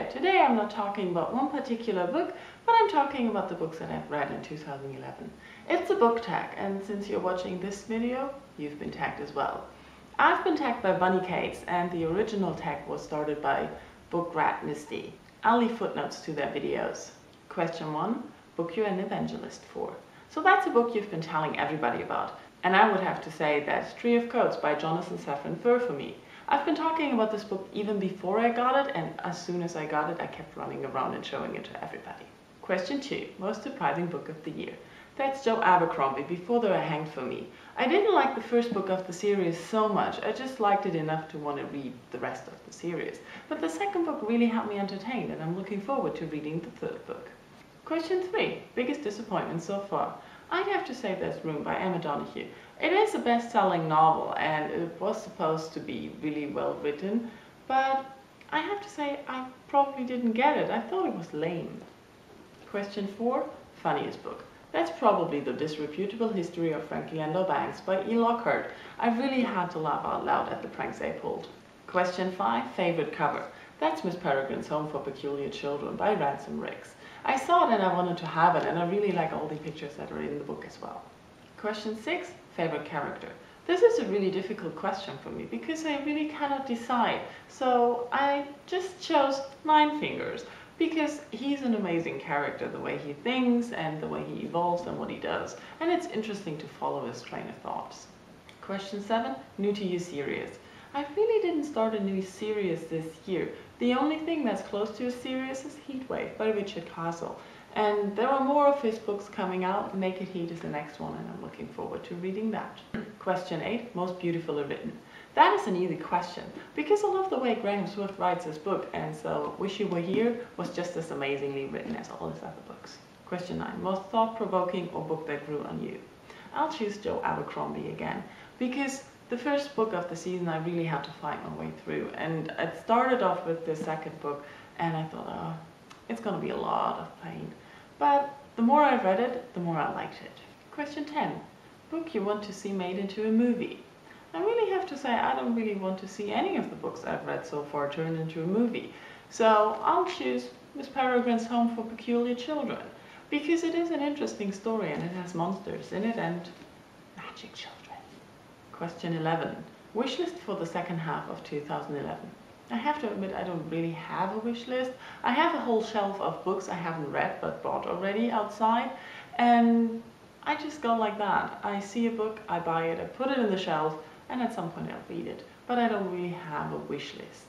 it. Today I'm not talking about one particular book, but I'm talking about the books that I've read in 2011. It's a book tag, and since you're watching this video, you've been tagged as well. I've been tagged by BunnyCates, and the original tag was started by book rat Misty. I'll leave footnotes to their videos. Question 1. Book you're an evangelist for. So that's a book you've been telling everybody about. And I would have to say that's Tree of Coats by Jonathan Safran Foer for me. I've been talking about this book even before I got it, and as soon as I got it, I kept running around and showing it to everybody. Question 2. Most surprising book of the year. That's Joe Abercrombie, Before They Were Hanged for me. I didn't like the first book of the series so much, I just liked it enough to want to read the rest of the series. But the second book really had me entertained, and I'm looking forward to reading the third book. Question 3. Biggest disappointment so far. I'd have to say There's Room by Donahue. It is a best-selling novel, and it was supposed to be really well written, but I have to say I probably didn't get it. I thought it was lame. Question 4. Funniest book. That's probably The Disreputable History of Frankie and Banks by Lockhart. I really had to laugh out loud at the pranks they pulled. Question 5. Favorite cover. That's Miss Peregrine's Home for Peculiar Children by Ransom Riggs. I saw it and I wanted to have it, and I really like all the pictures that are in the book as well. Question 6. Favorite character. This is a really difficult question for me because I really cannot decide. So I just chose Nine Fingers because he's an amazing character, the way he thinks and the way he evolves and what he does. And it's interesting to follow his train of thoughts. Question 7. New to you series. I really didn't start a new series this year. The only thing that's close to a series is Heatwave by Richard Castle. And there are more of his books coming out. Naked Heat is the next one, and I'm looking forward to reading that. Question 8. Most beautifully written. That is an easy question, because I love the way Graham Swift writes his book, and so Wish You Were Here was just as amazingly written as all his other books. Question 9. Most thought-provoking or book that grew on you. I'll choose Joe Abercrombie again, because the first book of the season I really had to fight my way through, and I started off with the second book, and I thought, oh, it's going to be a lot of pain. But the more I read it, the more I liked it. Question 10. Book you want to see made into a movie. I really have to say I don't really want to see any of the books I've read so far turned into a movie. So I'll choose Miss Peregrine's Home for Peculiar Children, because it is an interesting story and it has monsters in it and magic children. Question 11. Wishlist for the second half of 2011. I have to admit I don't really have a wish list. I have a whole shelf of books I haven't read but bought already outside, and I just go like that. I see a book, I buy it, I put it in the shelf, and at some point I'll read it. But I don't really have a wish list.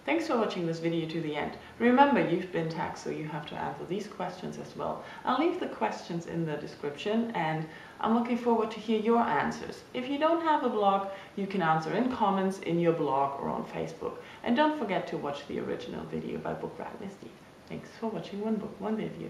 Thanks for watching this video to the end. Remember, you've been tagged, so you have to answer these questions as well. I'll leave the questions in the description, and I'm looking forward to hear your answers. If you don't have a blog, you can answer in comments in your blog or on Facebook. And don't forget to watch the original video by Book Rat Misty. Thanks for watching One Book, One Video.